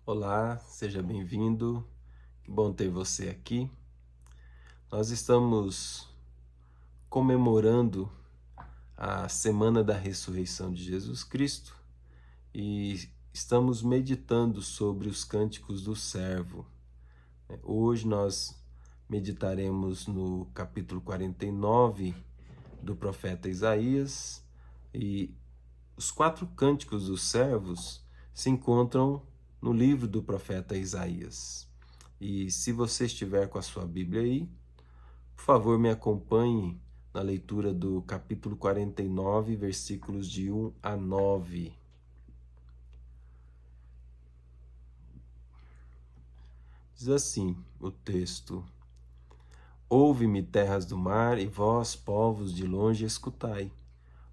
Olá, seja bem-vindo. Que bom ter você aqui. Nós estamos comemorando a Semana da Ressurreição de Jesus Cristo e estamos meditando sobre os cânticos do servo. Hoje nós meditaremos no capítulo 49 do profeta Isaías e os 4 cânticos dos servos se encontram no livro do profeta Isaías. E se você estiver com a sua Bíblia aí, por favor, me acompanhe na leitura do capítulo 49, versículos de 1 a 9. Diz assim o texto: Ouve-me, terras do mar, e vós, povos de longe, escutai.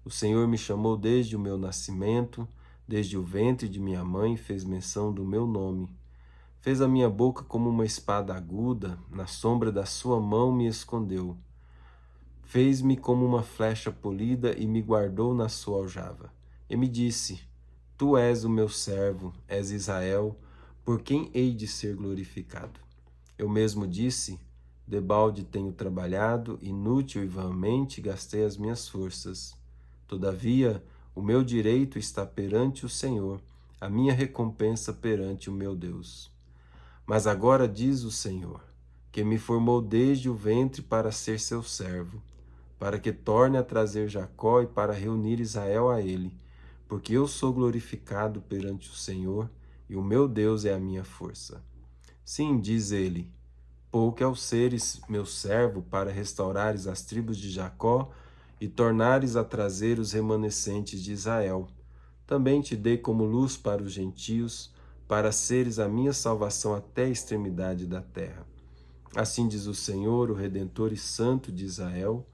O Senhor me chamou desde o meu nascimento, desde o ventre de minha mãe fez menção do meu nome. Fez a minha boca como uma espada aguda, na sombra da sua mão me escondeu. Fez-me como uma flecha polida e me guardou na sua aljava. E me disse: Tu és o meu servo, és Israel, por quem hei de ser glorificado. Eu mesmo disse: Debalde tenho trabalhado, inútil e vãmente gastei as minhas forças. Todavia, o meu direito está perante o Senhor, a minha recompensa perante o meu Deus. Mas agora diz o Senhor, que me formou desde o ventre para ser seu servo, para que torne a trazer Jacó e para reunir Israel a ele, porque eu sou glorificado perante o Senhor, e o meu Deus é a minha força. Sim, diz ele, pouco ao seres meu servo para restaurares as tribos de Jacó e tornares a trazer os remanescentes de Israel. Também te dei como luz para os gentios, para seres a minha salvação até a extremidade da terra. Assim diz o Senhor, o Redentor e Santo de Israel,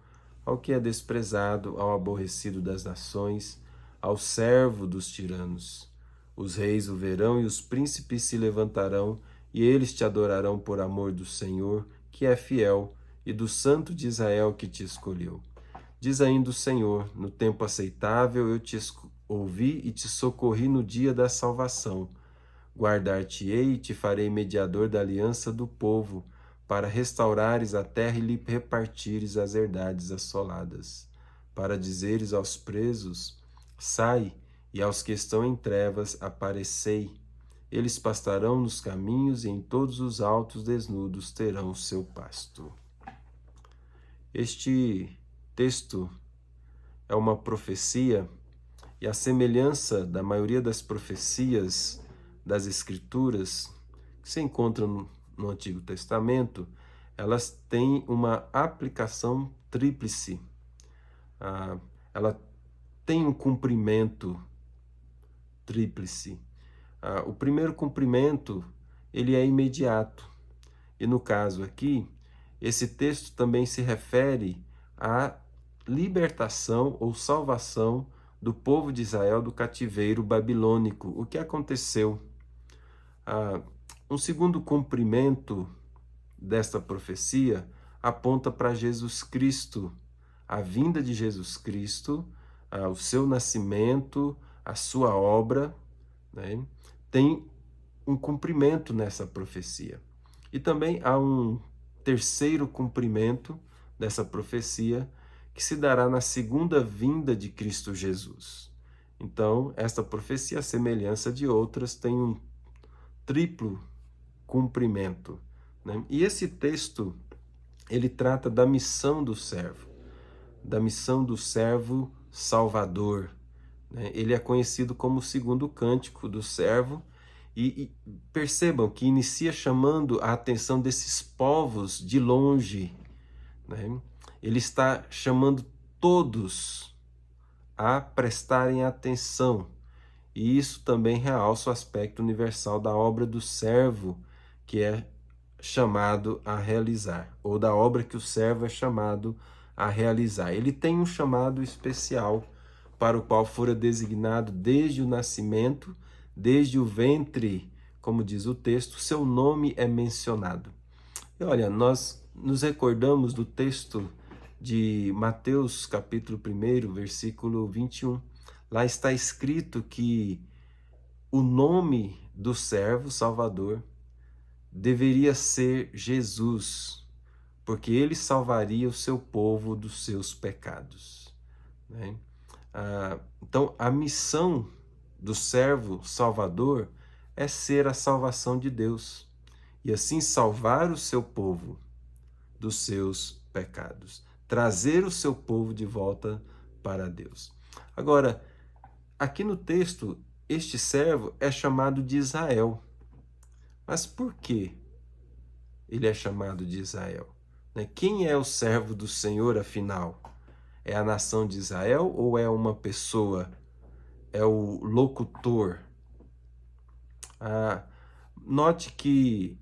ao que é desprezado, ao aborrecido das nações, ao servo dos tiranos. Os reis o verão e os príncipes se levantarão, e eles te adorarão por amor do Senhor, que é fiel, e do Santo de Israel que te escolheu. Diz ainda o Senhor, no tempo aceitável eu te ouvi e te socorri no dia da salvação. Guardar-te-ei e te farei mediador da aliança do povo, para restaurares a terra e lhe repartires as herdades assoladas, para dizeres aos presos, sai, e aos que estão em trevas, aparecei. Eles pastarão nos caminhos e em todos os altos desnudos terão o seu pasto. Este texto é uma profecia, e a semelhança da maioria das profecias das Escrituras que se encontram no Antigo Testamento, elas têm uma aplicação tríplice. Ela tem um cumprimento tríplice. O primeiro cumprimento, ele é imediato. E no caso aqui, esse texto também se refere à libertação ou salvação do povo de Israel do cativeiro babilônico. O que aconteceu? Um segundo cumprimento desta profecia aponta para Jesus Cristo, a vinda de Jesus Cristo, o seu nascimento, a sua obra, né? Tem um cumprimento nessa profecia. E também há um terceiro cumprimento dessa profecia que se dará na segunda vinda de Cristo Jesus. Então, esta profecia, à semelhança de outras, tem um triplo cumprimento, né? E esse texto, ele trata da missão do servo salvador, né? Ele é conhecido como o segundo cântico do servo, e percebam que inicia chamando a atenção desses povos de longe, né? Ele está chamando todos a prestarem atenção, e isso também realça o aspecto universal da obra do servo, que é chamado a realizar, ou da obra que o servo é chamado a realizar. Ele tem um chamado especial para o qual fora designado desde o nascimento, desde o ventre, como diz o texto, seu nome é mencionado. E olha, nós nos recordamos do texto de Mateus, capítulo 1, versículo 21. Lá está escrito que o nome do servo Salvador deveria ser Jesus, porque ele salvaria o seu povo dos seus pecados, né? Então, a missão do servo Salvador é ser a salvação de Deus e assim salvar o seu povo dos seus pecados, trazer o seu povo de volta para Deus. Agora, aqui no texto, este servo é chamado de Israel. Mas por que ele é chamado de Israel? Quem é o servo do Senhor, afinal? É a nação de Israel ou é uma pessoa? É o locutor? Note que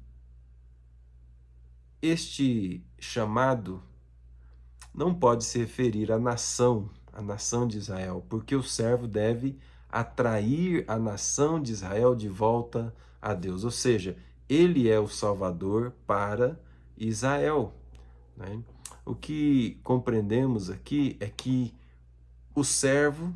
este chamado não pode se referir à nação de Israel, porque o servo deve atrair a nação de Israel de volta a Deus. Ou seja, ele é o Salvador para Israel, né? O que compreendemos aqui é que o servo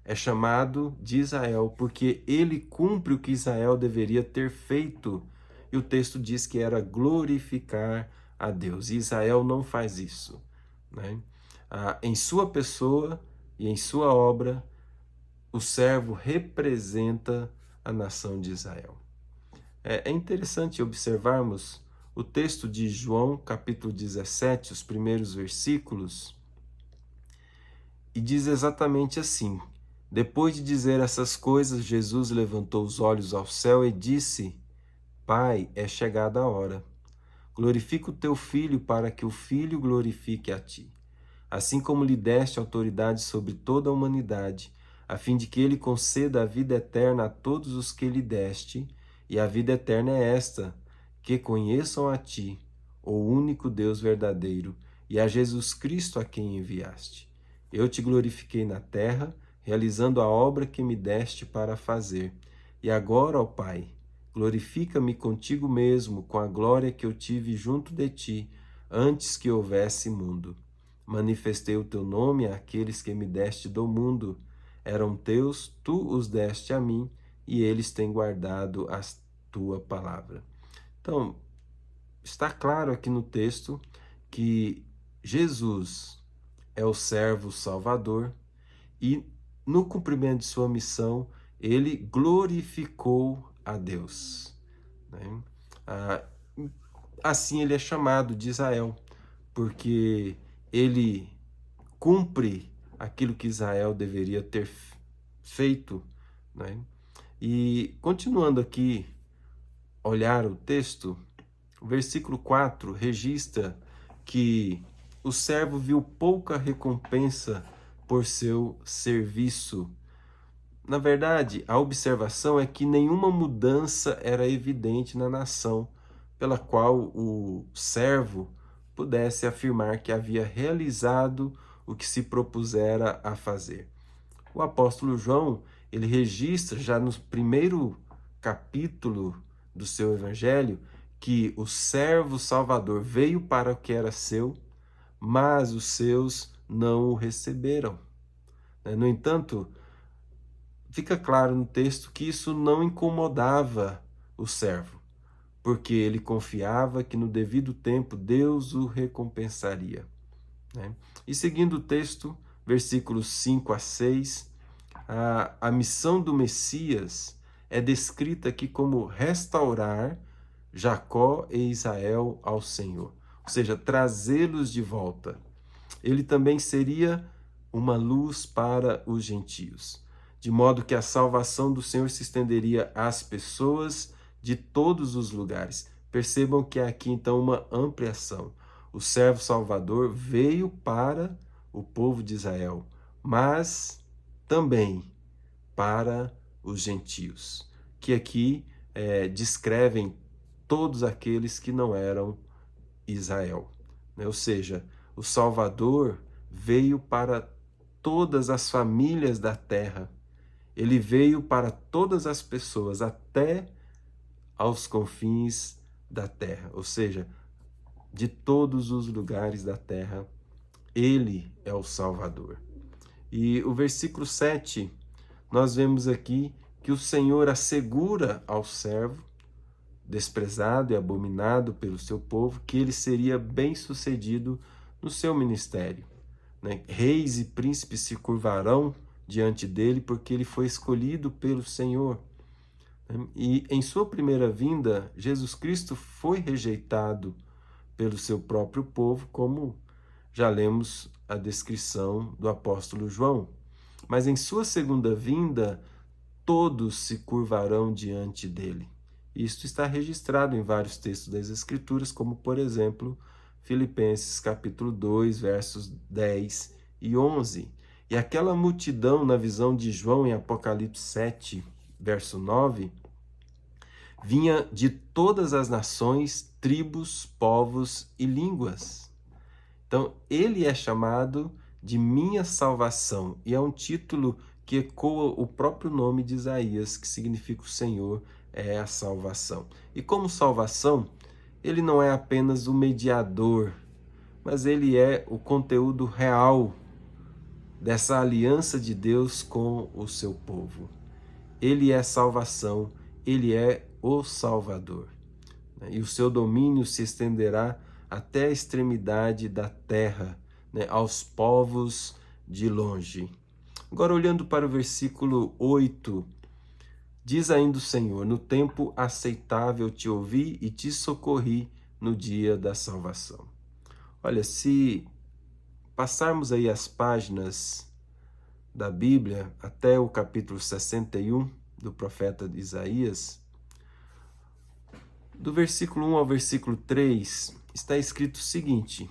é chamado de Israel, porque ele cumpre o que Israel deveria ter feito. E o texto diz que era glorificar a Deus. E Israel não faz isso, né? Em sua pessoa e em sua obra, o servo representa a nação de Israel. É interessante observarmos o texto de João, capítulo 17, os primeiros versículos, e diz exatamente assim: depois de dizer essas coisas, Jesus levantou os olhos ao céu e disse: Pai, é chegada a hora. Glorifica o teu Filho, para que o Filho glorifique a ti. Assim como lhe deste autoridade sobre toda a humanidade, a fim de que ele conceda a vida eterna a todos os que lhe deste, e a vida eterna é esta, que conheçam a ti, o único Deus verdadeiro, e a Jesus Cristo a quem enviaste. Eu te glorifiquei na terra, realizando a obra que me deste para fazer. E agora, ó Pai, glorifica-me contigo mesmo, com a glória que eu tive junto de ti, antes que houvesse mundo. Manifestei o teu nome àqueles que me deste do mundo. Eram teus, tu os deste a mim, e eles têm guardado a tua palavra. Então, está claro aqui no texto que Jesus é o servo salvador e, no cumprimento de sua missão, ele glorificou a Deus, né? Assim ele é chamado de Israel, porque ele cumpre aquilo que Israel deveria ter feito, né? E continuando aqui, olhar o texto, o versículo 4 registra que o servo viu pouca recompensa por seu serviço. Na verdade, a observação é que nenhuma mudança era evidente na nação, pela qual o servo pudesse afirmar que havia realizado o que se propusera a fazer. O apóstolo João, ele registra já no primeiro capítulo do seu evangelho que o servo salvador veio para o que era seu, mas os seus não o receberam. No entanto, fica claro no texto que isso não incomodava o servo, porque ele confiava que no devido tempo Deus o recompensaria, né? E seguindo o texto, versículos 5 a 6, a missão do Messias é descrita aqui como restaurar Jacó e Israel ao Senhor, ou seja, trazê-los de volta. Ele também seria uma luz para os gentios, de modo que a salvação do Senhor se estenderia às pessoas de todos os lugares. Percebam que há aqui então uma ampliação. O servo salvador veio para o povo de Israel, mas também para os gentios, que aqui descrevem todos aqueles que não eram Israel, né? Ou seja, o Salvador veio para todas as famílias da terra. Ele veio para todas as pessoas, até aos confins da terra, ou seja, de todos os lugares da terra, ele é o Salvador. E o versículo 7, nós vemos aqui que o Senhor assegura ao servo, desprezado e abominado pelo seu povo, que ele seria bem-sucedido no seu ministério. Reis e príncipes se curvarão diante dele, porque ele foi escolhido pelo Senhor. E em sua primeira vinda, Jesus Cristo foi rejeitado pelo seu próprio povo, como já lemos a descrição do apóstolo João. Mas em sua segunda vinda, todos se curvarão diante dele. Isto está registrado em vários textos das Escrituras, como, por exemplo, Filipenses capítulo 2, versos 10 e 11. E aquela multidão, na visão de João em Apocalipse 7, verso 9, vinha de todas as nações, tribos, povos e línguas. Então, ele é chamado de minha salvação, e é um título que ecoa o próprio nome de Isaías, que significa o Senhor é a salvação. E como salvação, ele não é apenas o mediador, mas ele é o conteúdo real dessa aliança de Deus com o seu povo. Ele é salvação, ele é o Salvador. E o seu domínio se estenderá até a extremidade da terra, aos povos de longe. Agora, olhando para o versículo 8, diz ainda o Senhor: no tempo aceitável te ouvi e te socorri no dia da salvação. Olha, se passarmos aí as páginas da Bíblia até o capítulo 61 do profeta Isaías, do versículo 1 ao versículo 3, está escrito o seguinte: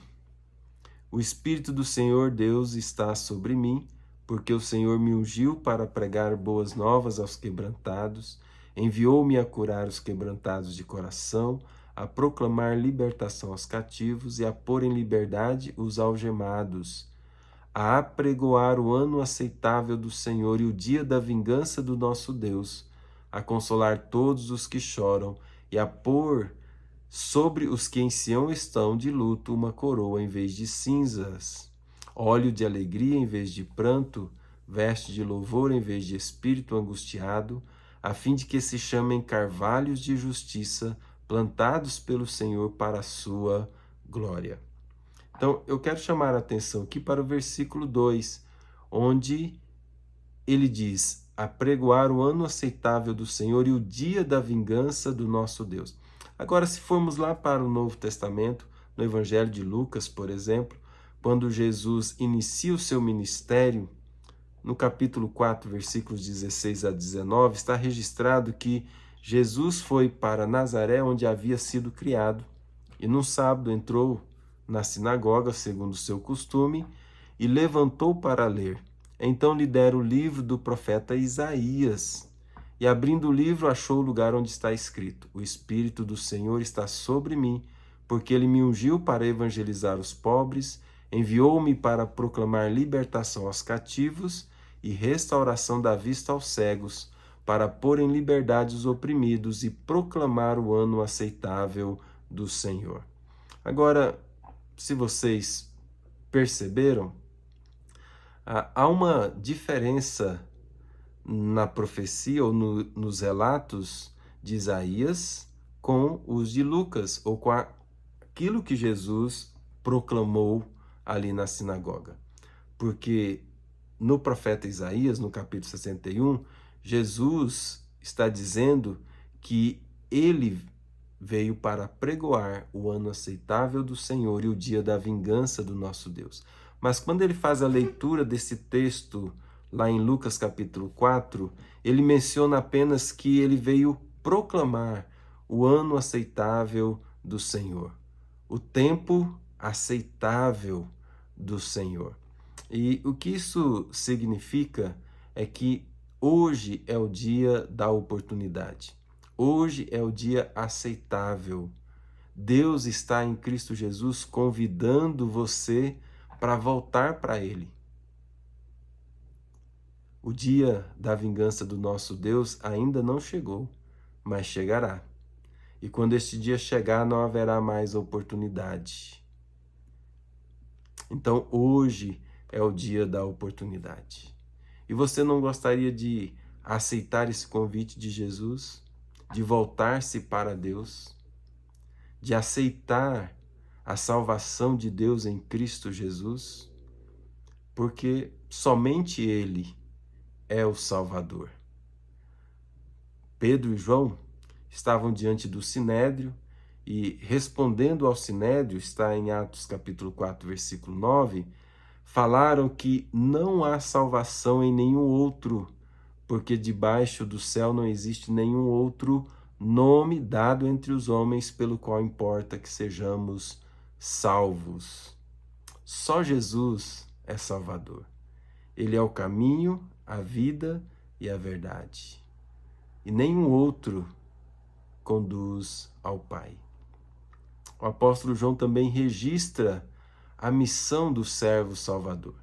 o Espírito do Senhor Deus está sobre mim, porque o Senhor me ungiu para pregar boas novas aos quebrantados, enviou-me a curar os quebrantados de coração, a proclamar libertação aos cativos e a pôr em liberdade os algemados, a apregoar o ano aceitável do Senhor e o dia da vingança do nosso Deus, a consolar todos os que choram e a pôr sobre os que em Sião estão de luto uma coroa em vez de cinzas, óleo de alegria em vez de pranto, veste de louvor em vez de espírito angustiado, a fim de que se chamem carvalhos de justiça, plantados pelo Senhor para a sua glória. Então, eu quero chamar a atenção aqui para o versículo 2, onde ele diz: apregoar o ano aceitável do Senhor e o dia da vingança do nosso Deus. Agora, se formos lá para o Novo Testamento, no Evangelho de Lucas, por exemplo, quando Jesus inicia o seu ministério, no capítulo 4, versículos 16 a 19, está registrado que Jesus foi para Nazaré, onde havia sido criado, e num sábado entrou na sinagoga, segundo o seu costume, e levantou para ler. Então lhe deram o livro do profeta Isaías, e abrindo o livro achou o lugar onde está escrito: o Espírito do Senhor está sobre mim, porque ele me ungiu para evangelizar os pobres, enviou-me para proclamar libertação aos cativos e restauração da vista aos cegos, para pôr em liberdade os oprimidos e proclamar o ano aceitável do Senhor. Agora, se vocês perceberam, há uma diferença na profecia ou nos relatos de Isaías com os de Lucas, ou com aquilo que Jesus proclamou ali na sinagoga. Porque no profeta Isaías, no capítulo 61, Jesus está dizendo que ele veio para pregoar o ano aceitável do Senhor e o dia da vingança do nosso Deus. Mas quando ele faz a leitura desse texto lá em Lucas capítulo 4, ele menciona apenas que ele veio proclamar o ano aceitável do Senhor, o tempo aceitável do Senhor. E o que isso significa é que hoje é o dia da oportunidade. Hoje é o dia aceitável. Deus está em Cristo Jesus convidando você para voltar para Ele. O dia da vingança do nosso Deus ainda não chegou, mas chegará. E quando este dia chegar, não haverá mais oportunidade. Então, hoje é o dia da oportunidade. E você não gostaria de a aceitar esse convite de Jesus, de voltar-se para Deus, de aceitar a salvação de Deus em Cristo Jesus, porque somente Ele é o Salvador. Pedro e João estavam diante do Sinédrio e, respondendo ao Sinédrio, está em Atos capítulo 4, versículo 9, falaram que não há salvação em nenhum outro, porque debaixo do céu não existe nenhum outro nome dado entre os homens pelo qual importa que sejamos salvos. Só Jesus é Salvador. Ele é o caminho, a vida e a verdade. E nenhum outro conduz ao Pai. O apóstolo João também registra a missão do servo Salvador.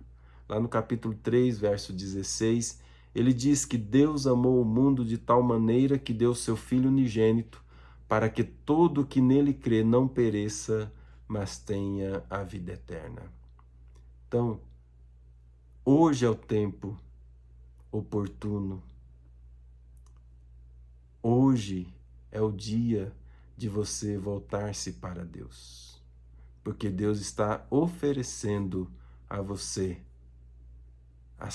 Lá no capítulo 3, verso 16, ele diz que Deus amou o mundo de tal maneira que deu seu Filho unigênito, para que todo que nele crê não pereça, mas tenha a vida eterna. Então, hoje é o tempo oportuno. Hoje é o dia de você voltar-se para Deus, porque Deus está oferecendo a você a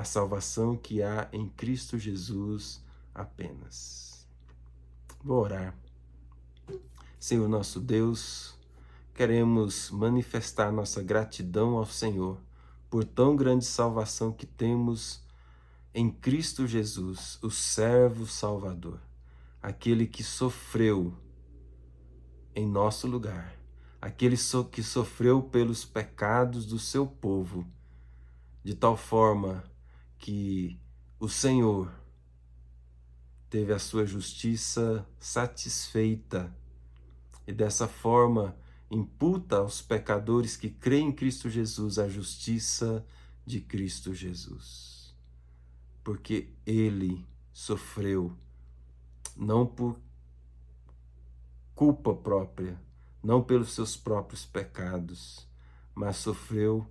salvação que há em Cristo Jesus apenas. Vou orar. Senhor nosso Deus, queremos manifestar nossa gratidão ao Senhor por tão grande salvação que temos em Cristo Jesus, o servo Salvador, aquele que sofreu em nosso lugar, aquele que sofreu pelos pecados do seu povo, de tal forma que o Senhor teve a sua justiça satisfeita e dessa forma imputa aos pecadores que creem em Cristo Jesus a justiça de Cristo Jesus. Porque ele sofreu não por culpa própria, não pelos seus próprios pecados, mas sofreu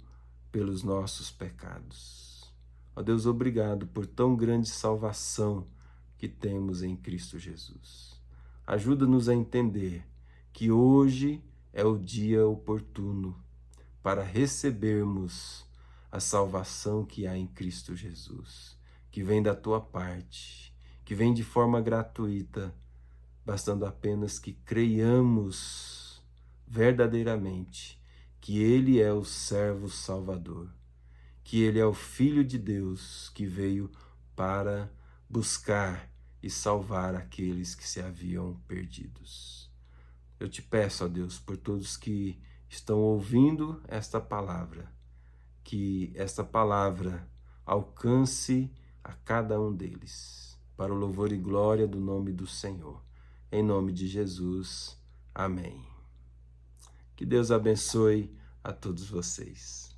pelos nossos pecados. Ó Deus, obrigado por tão grande salvação que temos em Cristo Jesus. Ajuda-nos a entender que hoje é o dia oportuno para recebermos a salvação que há em Cristo Jesus, que vem da tua parte, que vem de forma gratuita, bastando apenas que creiamos verdadeiramente que Ele é o servo Salvador, que Ele é o Filho de Deus que veio para buscar e salvar aqueles que se haviam perdidos. Eu te peço, ó Deus, por todos que estão ouvindo esta palavra, que esta palavra alcance a cada um deles, para o louvor e glória do nome do Senhor. Em nome de Jesus. Amém. Que Deus abençoe a todos vocês.